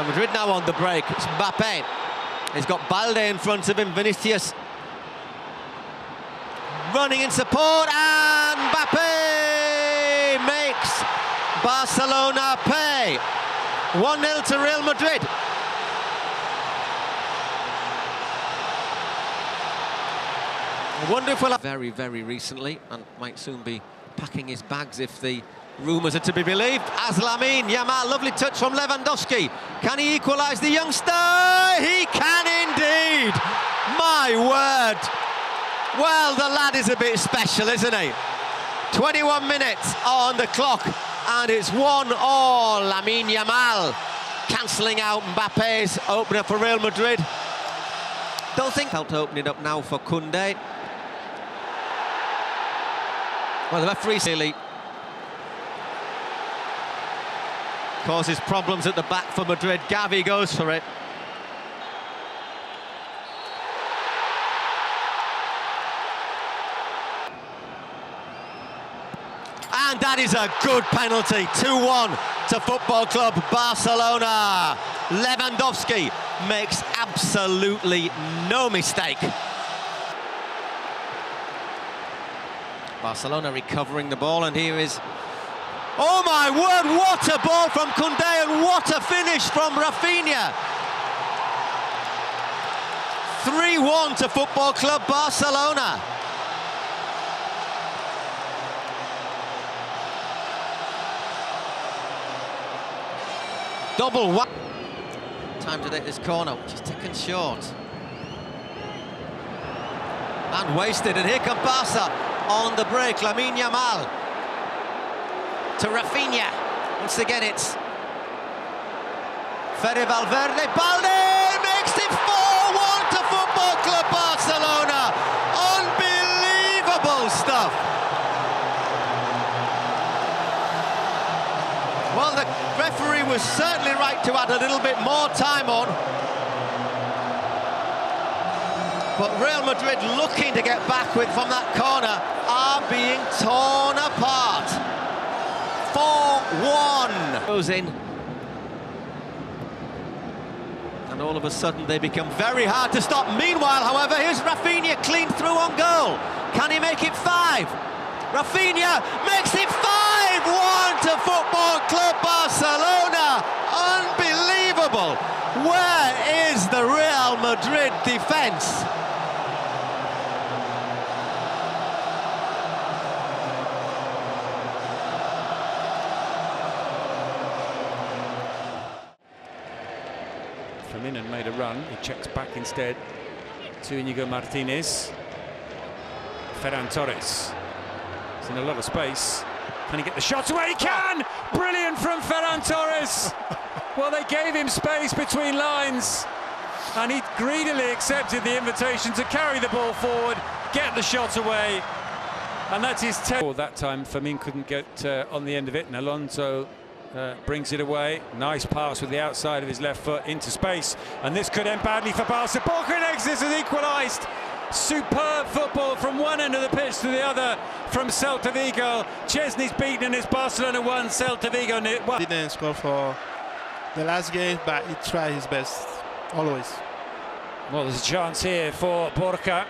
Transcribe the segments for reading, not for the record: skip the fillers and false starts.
Madrid now on the break. It's Mbappe. He's got Balde in front of him. Vinicius running in support, and Mbappe makes Barcelona pay. 1-0 to Real Madrid. I wonder if we'll have very, very recently, and might soon be packing his bags if the rumours are to be believed, as Lamine Yamal. Lovely touch from Lewandowski. Can he equalise the youngster? He can indeed! My word! Well, the lad is a bit special, isn't he? 21 minutes on the clock, and it's 1-1. Lamine Yamal cancelling out Mbappe's opener for Real Madrid. Don't think helped open it up now for Koundé. Well, the referee really causes problems at the back for Madrid. Gavi goes for it. And that is a good penalty. 2-1 to Football Club Barcelona. Lewandowski makes absolutely no mistake. Barcelona recovering the ball, and here is... Oh my word, what a ball from Koundé, and what a finish from Raphinha. 3-1 to Football Club Barcelona. Double one. Time to take this corner, which is taken short. And wasted, and here come Barca on the break. Lamine Yamal to Raphinha. Once again, it's Fede Valverde. Balde makes it 4-1 to Football Club Barcelona. Unbelievable stuff. Well, the referee was certainly right to add a little bit more time on. But Real Madrid, looking to get back with from that corner, are being torn apart. 4-1 goes in. And all of a sudden they become very hard to stop. Meanwhile, however, here's Raphinha clean through on goal. Can he make it 5? Raphinha makes it 5-1 to Football Club Barcelona. Unbelievable. Where is the Real Madrid defence? Firmino made a run, he checks back instead to Inigo Martinez. Ferran Torres is in a lot of space. Can he get the shots away? He can! Brilliant from Ferran Torres! Well, they gave him space between lines, and he greedily accepted the invitation to carry the ball forward, get the shot away, and that's his that time. Firmino couldn't get on the end of it, and Alonso brings it away. Nice pass with the outside of his left foot into space, and this could end badly for Barca. Borja has equalised. Superb football from one end of the pitch to the other from Celta Vigo. Chesney's beaten, and it's Barcelona 1, Celta Vigo 1. Didn't score for the last game, but he tried his best, always. Well, there's a chance here for Borja.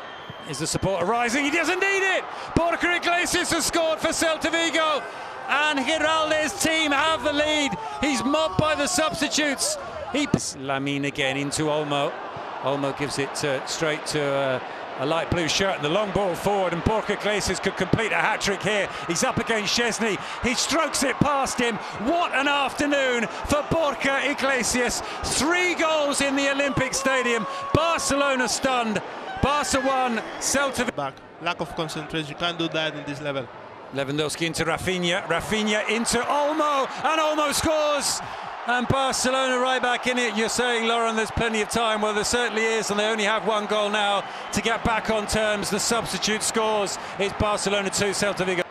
Is the supporter rising? He doesn't need it! Borja Iglesias has scored for Celta Vigo, and Giralde's team have the lead. He's mobbed by the substitutes. Lamine again into Olmo. Olmo gives it straight to a light blue shirt, and the long ball forward, and Borja Iglesias could complete a hat-trick here. He's up against Chesney. He strokes it past him. What an afternoon for Borja Iglesias. 3 goals in the Olympic Stadium. Barcelona stunned. Barca 1, Celta... Back. Lack of concentration. You can't do that in this level. Lewandowski into Raphinha. Raphinha into Olmo, and Olmo scores. And Barcelona right back in it. You're saying, Lauren, there's plenty of time. Well, there certainly is, and they only have 1 goal now to get back on terms. The substitute scores. It's Barcelona 2, Celta Vigo.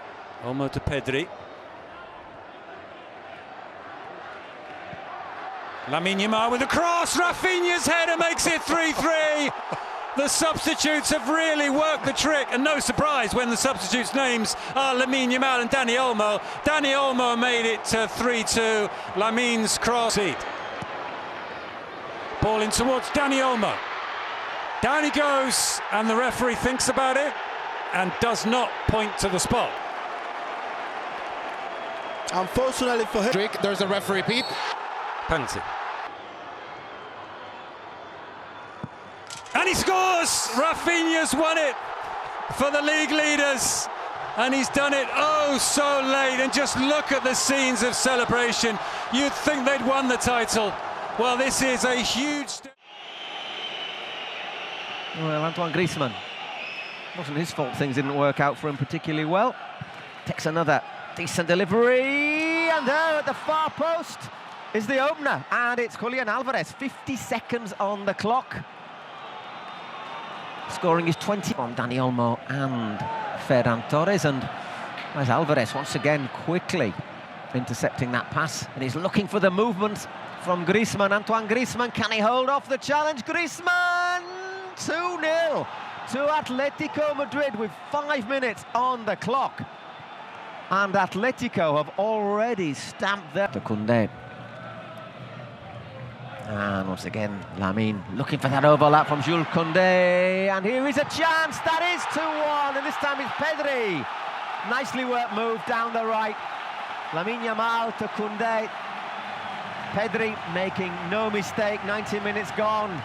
Olmo to Pedri. Lamine Yamal with a cross. Raphinha's header makes it 3-3. The substitutes have really worked the trick, and no surprise when the substitutes' names are Lamine Yamal and Dani Olmo. Dani Olmo made it 3-2. Lamine's cross. Ball in towards Dani Olmo. Down he goes, and the referee thinks about it and does not point to the spot. Unfortunately for him, there's a referee peep. Penalty. And he scores! Raphinha's won it for the league leaders. And he's done it oh so late. And just look at the scenes of celebration. You'd think they'd won the title. Well, this is a huge step. Well, Antoine Griezmann. Wasn't his fault things didn't work out for him particularly well. Takes another decent delivery. And there at the far post is the opener. And it's Julian Alvarez. 50 seconds on the clock. Scoring his 20 from Dani Olmo and Ferran Torres, and as Alvarez once again quickly intercepting that pass, and he's looking for the movement from Griezmann. Antoine Griezmann, can he hold off the challenge? Griezmann! 2-0 to Atletico Madrid with 5 minutes on the clock. And Atletico have already stamped their... To Koundé. And once again, Lamine looking for that overlap from Jules Koundé. And here is a chance. That is 2-1. And this time it's Pedri. Nicely worked move down the right. Lamine Yamal to Koundé. Pedri making no mistake. 90 minutes gone.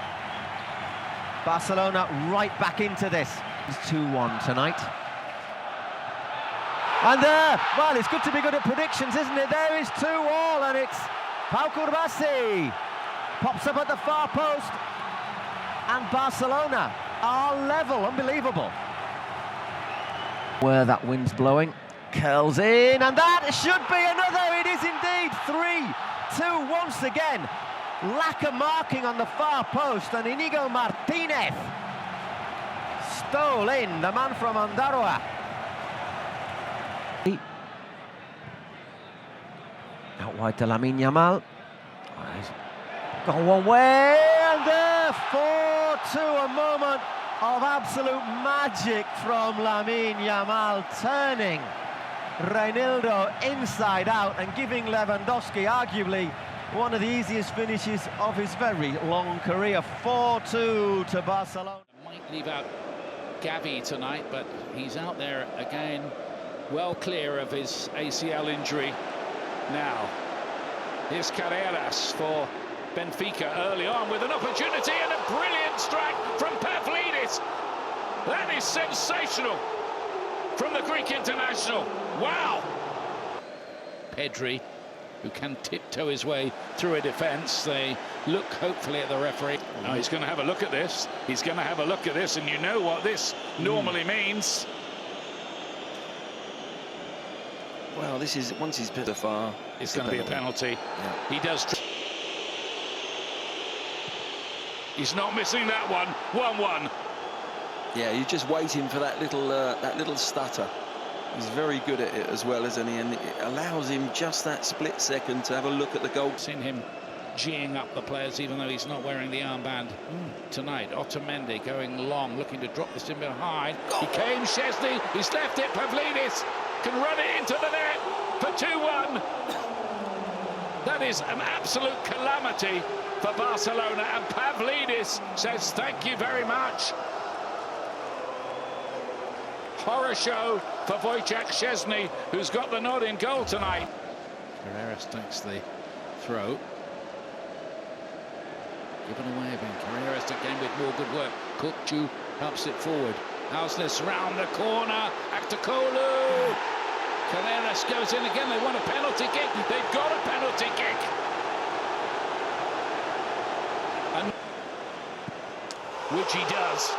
Barcelona right back into this. It's 2-1 tonight. And there, well, it's good to be good at predictions, isn't it? There is 2-2, and it's Pau Curbasi. Pops up at the far post, and Barcelona are level. Unbelievable. Where that wind's blowing, curls in, and that should be another. It is indeed 3-2 once again. Lack of marking on the far post, and Inigo Martinez stole in, the man from Ondarroa. Out wide to Lamine Yamal. Gone one way, and there, 4-2, a moment of absolute magic from Lamine Yamal, turning Reinildo inside out and giving Lewandowski arguably one of the easiest finishes of his very long career. 4-2 to Barcelona. Might leave out Gavi tonight, but he's out there again, well clear of his ACL injury now. Here's Carreras for Benfica early on with an opportunity and a brilliant strike from Pavlidis. That is sensational from the Greek international. Wow! Pedri, who can tiptoe his way through a defence. They look hopefully at the referee. Oh, he's going to have a look at this. He's going to have a look at this, and you know what this normally means. Well, this is, once he's bit far, it's going to be a penalty. Yeah. He does. He's not missing that one. 1-1. Yeah, you're just waiting for that little stutter. He's very good at it as well, isn't he? And it allows him just that split second to have a look at the goal. Seen him geeing up the players, even though he's not wearing the armband tonight. Otamendi going long, looking to drop this in behind. He came, Szczesny, he's left it. Pavlidis can run it into the net for 2-1. That is an absolute calamity for Barcelona, and Pavlidis says thank you very much. Horror show for Wojciech Szczesny, who's got the nod in goal tonight. Carreras takes the throw. Given away again. Carreras again with more good work. Kukcu ups it forward. Houseness round the corner. Aktakolu. Carreras goes in again. They want a penalty kick. They've got a penalty kick. And which he does.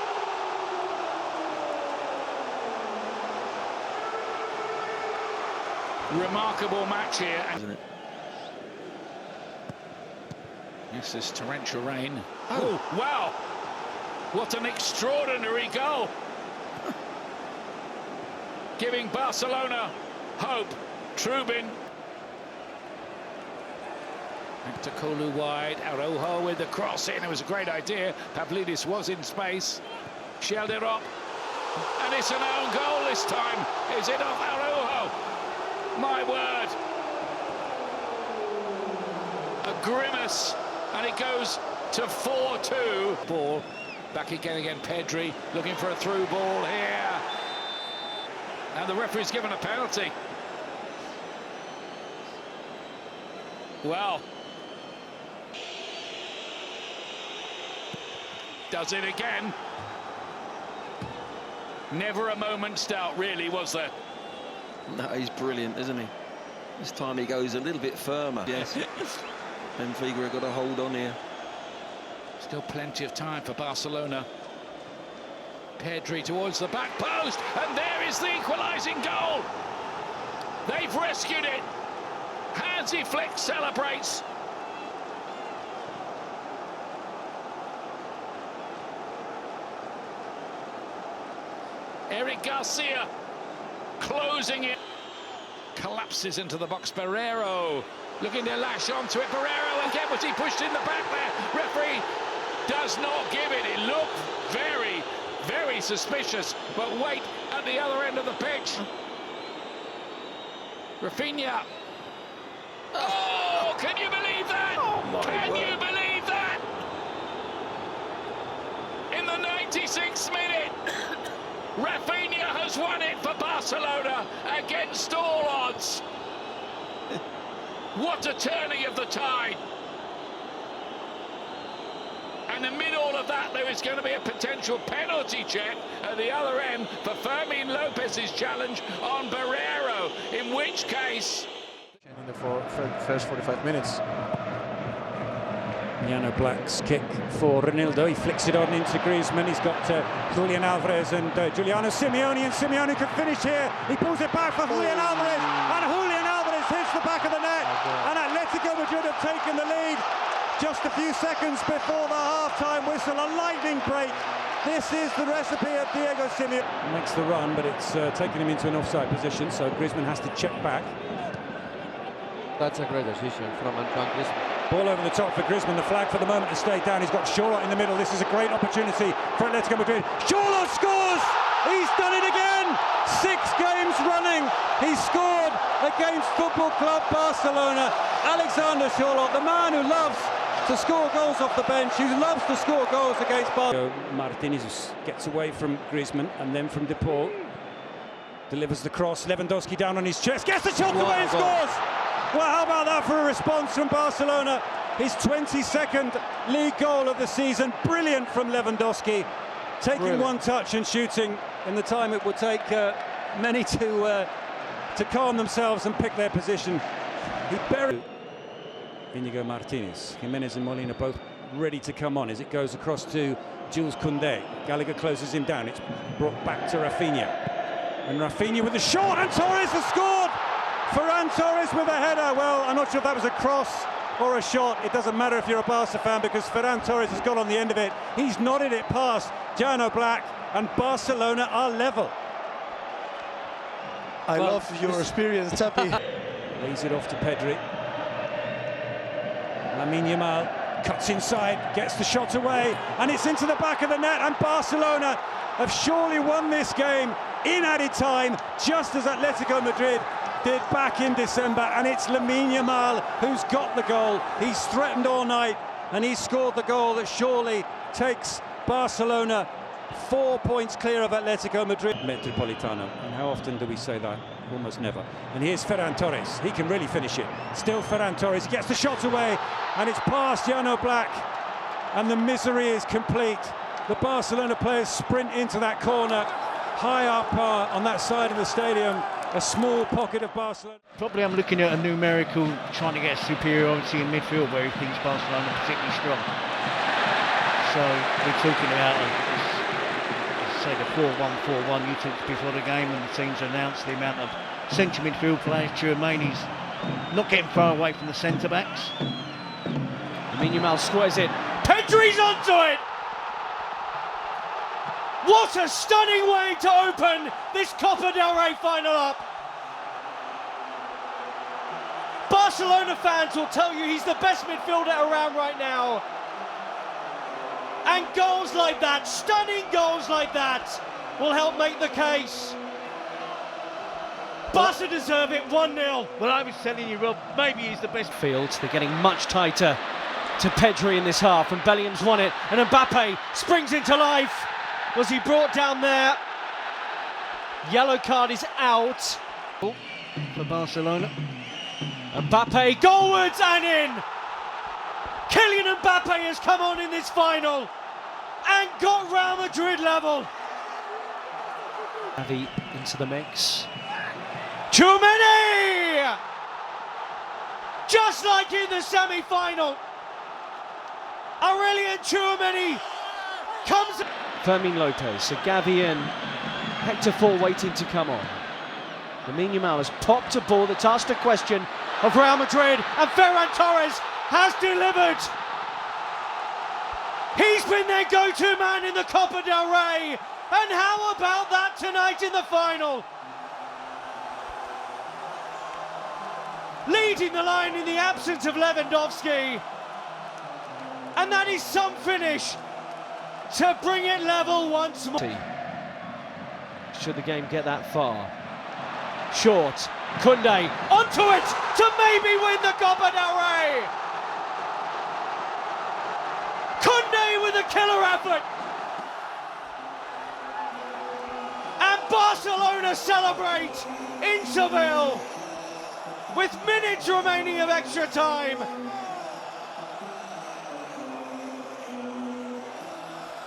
Remarkable match here, isn't it? Yes, this torrential rain. Oh, wow! What an extraordinary goal! Giving Barcelona hope. Trubin. Back to Kolu wide. Araujo with the cross in. It was a great idea. Pavlidis was in space. Shelled it up. And it's an own goal this time. Is it off Araujo? My word. A grimace, and it goes to 4-2. Ball back again, Pedri looking for a through ball here. And the referee's given a penalty. Well, does it again. Never a moment's doubt, really, was there? No, he's brilliant, isn't he? This time he goes a little bit firmer. Yes. Benfica have got a hold on here. Still plenty of time for Barcelona. Pedri towards the back post, and there is the equalising goal. They've rescued it. Hansi Flick celebrates. Eric Garcia closing it. Collapses into the box. Barreiro looking to lash onto it. Barreiro again, was he pushed in the back there? Referee does not give it. It looked very, very suspicious. But wait at the other end of the pitch. Raphinha. Oh, can you believe that? Oh, can you believe that? In the 96th minute, Raphinha has won it for Barcelona against all odds. What a turning of the tide. And amid all of that, there is going to be a potential penalty check at the other end for Fermin Lopez's challenge on Barreiro, in which case... In the first 45 minutes. Yano Black's kick for Ronaldo. He flicks it on into Griezmann. He's got Julian Alvarez and Giuliano Simeone, and Simeone could finish here. He pulls it back for Julian Alvarez, and Julian Alvarez hits the back of the net, and Atletico Madrid have taken the lead just a few seconds before the half-time whistle. A lightning break. This is the recipe of Diego Simeone. Makes the run, but it's taken him into an offside position, so Griezmann has to check back. That's a great decision from Antoine Griezmann. Ball over the top for Griezmann, the flag for the moment to stay down. He's got Shaw in the middle. This is a great opportunity for Atletico Madrid. Shaw scores! He's done it again! 6 games running. He scored against Football Club Barcelona. Alexander Shaw, the man who loves to score goals off the bench, who loves to score goals against Barcelona. Martinez gets away from Griezmann and then from De Paul. Delivers the cross. Lewandowski down on his chest. Gets the shot away and scores! Well, how about that for a response from Barcelona? His 22nd league goal of the season. Brilliant from Lewandowski. Taking one touch and shooting in the time it would take many to calm themselves and pick their position. He buried Inigo Martinez. Jimenez and Molina both ready to come on as it goes across to Jules Koundé. Gallagher closes him down. It's brought back to Raphinha. And Raphinha with the shot, and Torres has scored! Ferran Torres with a header. Well, I'm not sure if that was a cross or a shot. It doesn't matter if you're a Barca fan, because Ferran Torres has got on the end of it. He's nodded it past Jano Black, and Barcelona are level. I love your experience, Chappy. Lays it off to Pedri. Lamine Yamal cuts inside, gets the shot away, and it's into the back of the net, and Barcelona have surely won this game in added time, just as Atletico Madrid did back in December. And it's Lamine Yamal who's got the goal. He's threatened all night, and he's scored the goal that surely takes Barcelona 4 points clear of Atletico Madrid. Metropolitano, and how often do we say that? Almost never. And here's Ferran Torres. He can really finish it. Still Ferran Torres. He gets the shot away, and it's past Jano Black, and the misery is complete. The Barcelona players sprint into that corner, high up on that side of the stadium. A small pocket of Barcelona. Probably I'm looking at a numerical, trying to get superiority in midfield where he thinks Barcelona are particularly strong. So we're talking about, say, the 4-1-4-1 you talked before the game, and the teams announced the amount of centre midfield players. Tchouameni's not getting far away from the centre backs. Lamine Yamal squares it. Pedri's onto it! What a stunning way to open this Copa del Rey final up. Barcelona fans will tell you he's the best midfielder around right now. And goals like that, stunning goals like that, will help make the case. Barca deserve it, 1-0. Well, I was telling you, Rob, maybe he's the best. Fields, they're getting much tighter to Pedri in this half, and Bellingham's won it, and Mbappe springs into life. Was he brought down there? Yellow card is out for Barcelona. Mbappe goalwards and in. Kylian Mbappe has come on in this final and got Real Madrid level. Gavi into the mix. Tchouaméni! Just like in the semi-final, Aurelien Tchouaméni comes. Fermin Lopez, so Gavi in, Hector Fall waiting to come on. Lamine Yamal has popped a ball that's asked a question Of Real Madrid, and Ferran Torres has delivered. He's been their go-to man in the Copa del Rey, and how about that tonight in the final? Leading the line in the absence of Lewandowski, and that is some finish to bring it level once more. Should the game get that far? Short, Koundé onto it to maybe win the Copa del Rey. Koundé with a killer effort. And Barcelona celebrate in Seville with minutes remaining of extra time.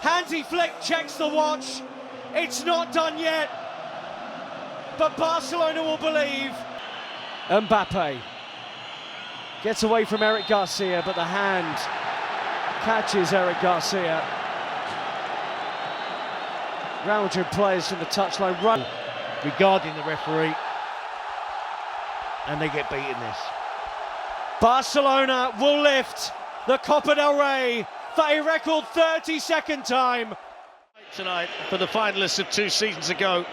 Hansi Flick checks the watch. It's not done yet, but Barcelona will believe. Mbappe gets away from Eric Garcia, but the hand catches Eric Garcia. Real Madrid players from the touchline run Regarding the referee, and they get beaten this. Barcelona will lift the Copa del Rey for a record 32nd time. Tonight for the finalists of 2 seasons ago,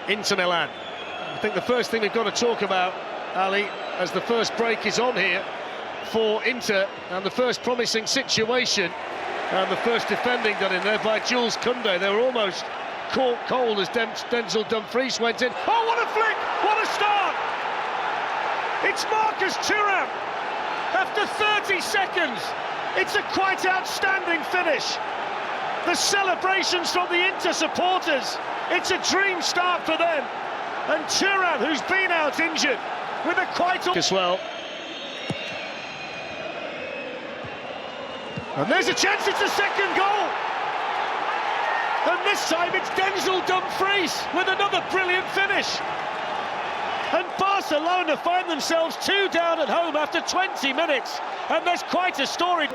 Inter Milan. I think the first thing we've got to talk about, Ali, as the first break is on here for Inter, and the first promising situation, and the first defending done in there by Jules Koundé. They were almost caught cold as Denzel Dumfries went in. Oh, what a flick! What a start! It's Marcus Thuram after 30 seconds. It's a quite outstanding finish. The celebrations from the Inter supporters, it's a dream start for them. And Thuram, who's been out injured, with a quite as well. And there's a chance, it's a second goal. And this time it's Denzel Dumfries with another brilliant finish. And Barcelona find themselves 2 down at home after 20 minutes. And there's quite a story.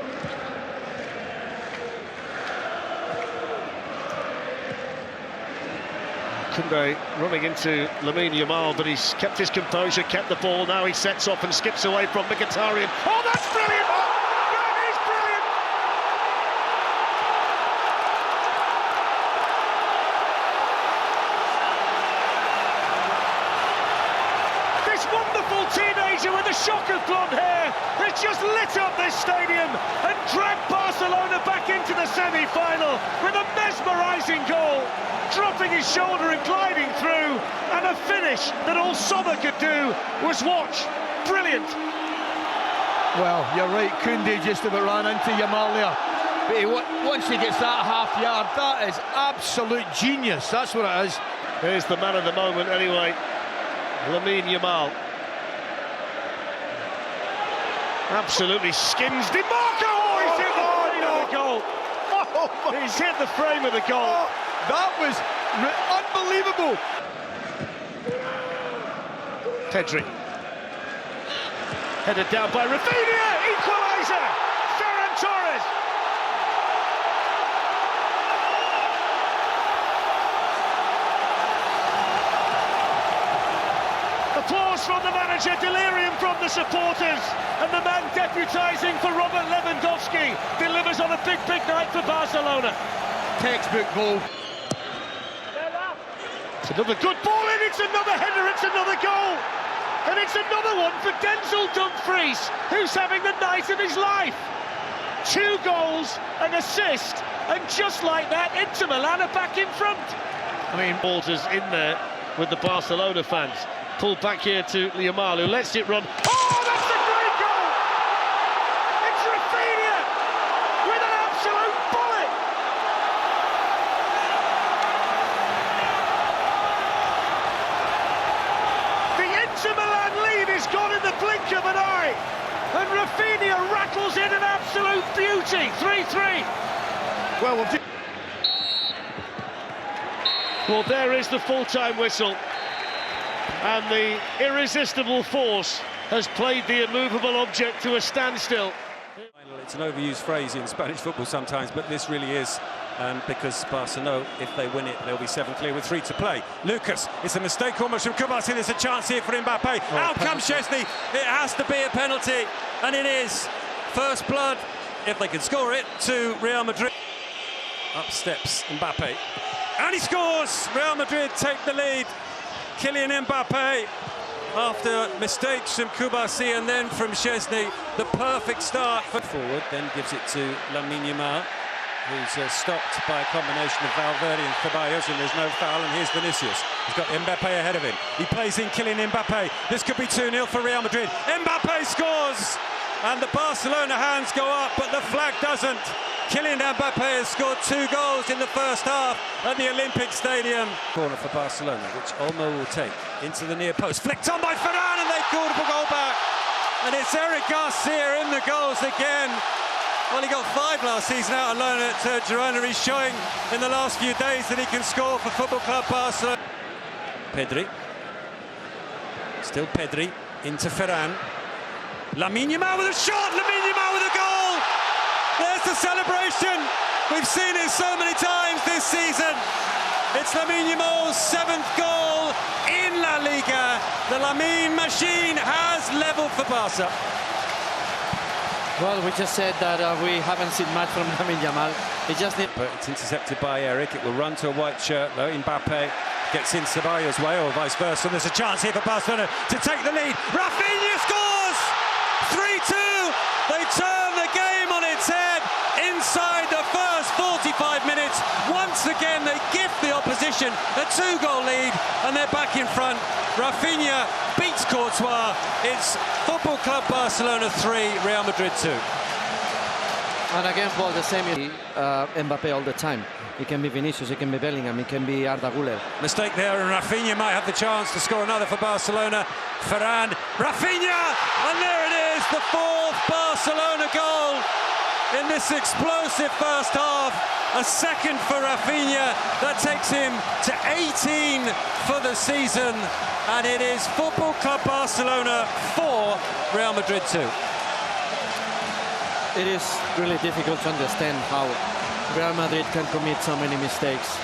Koundé running into Lamine Yamal, but he's kept his composure, kept the ball. Now he sets off and skips away from Mkhitaryan. Oh, that's brilliant! That is brilliant! This wonderful teenager with a shock of blonde hair has just lit up this stadium and dragged Barcelona back into the semi-final with a mesmerising goal. Dropping his shoulder and gliding through, and a finish that all Sommer could do was watch. Brilliant. Well, you're right, Koundé just about ran into Yamal there. But once he gets that half yard, that is absolute genius. That's what it is. Here's the man of the moment anyway, Lamine Yamal. Absolutely skins DiMarco. Oh, he's hit the frame of the goal. Oh, he's hit the frame of the goal. That was unbelievable. Pedri. Headed down by Raphinha. Equaliser. Ferran Torres. Applause from the manager, delirium from the supporters, and the man deputising for Robert Lewandowski delivers on a big night for Barcelona. Textbook goal. It's another good ball in, it's another header, it's another goal. And it's another one for Denzel Dumfries, who's having the night of his life. 2 goals, an assist, and just like that, Inter Milan are back in front. I mean, Walters in there with the Barcelona fans. Pulled back here to Yamal, who lets it run. Oh, that's a great goal! It's Raphinha! Raphinha rattles in an absolute beauty. 3-3. Well, there is the full-time whistle. And the irresistible force has played the immovable object to a standstill. It's an overused phrase in Spanish football sometimes, but this really is because Barca know if they win it, they'll be 7 clear with 3 to play. Lucas, it's a mistake almost from Kubasi. There's a chance here for Mbappe. Out comes Szczesny. It has to be a penalty, and it is. First blood, if they can score it, to Real Madrid. Up steps Mbappe, and he scores. Real Madrid take the lead. Kylian Mbappe, after mistakes from Kubasi and then from Szczesny, the perfect start for forward, then gives it to Lamine Yamal, who's stopped by a combination of Valverde and Ceballos, and there's no foul, and here's Vinicius. He's got Mbappe ahead of him. He plays in Kylian Mbappe. This could be 2-0 for Real Madrid. Mbappe scores, and the Barcelona hands go up, but the flag doesn't. Kylian Mbappe has scored 2 goals in the first half at the Olympic Stadium. Corner for Barcelona, which Olmo will take into the near post. Flicked on by Ferran, and they called a goal back. And it's Eric Garcia in the goals again. Well, he got 5 last season out on loan at Girona. He's showing in the last few days that he can score for Football Club Barcelona. Pedri. Still Pedri into Ferran. Lamine Yamal with a shot. Lamine Yamal with a goal. There's the celebration. We've seen it so many times this season. It's Lamine Yamal's 7th goal in La Liga. The Lamine machine has levelled for Barca. Well, we just said that we haven't seen much from Lamine Yamal. But it's intercepted by Eric. It will run to a white shirt, though. Mbappe gets in Ceballos' way, or vice versa. There's a chance here for Barcelona to take the lead. Raphinha scores! 3-2. They turn the game on its head inside the first 45 minutes. Once again, they gift the opposition a 2-goal lead, and they're back in front. Raphinha beats Courtois. It's Football Club Barcelona 3, Real Madrid 2. And again, well, the same Mbappe all the time. It can be Vinicius, it can be Bellingham, it can be Arda Güler. Mistake there, and Raphinha might have the chance to score another for Barcelona. Ferran, Raphinha, and there it is, the 4th Barcelona goal in this explosive first half. A second for Raphinha, that takes him to 18 for the season, and it is Football Club Barcelona 4, Real Madrid 2. It is really difficult to understand how Real Madrid can commit so many mistakes.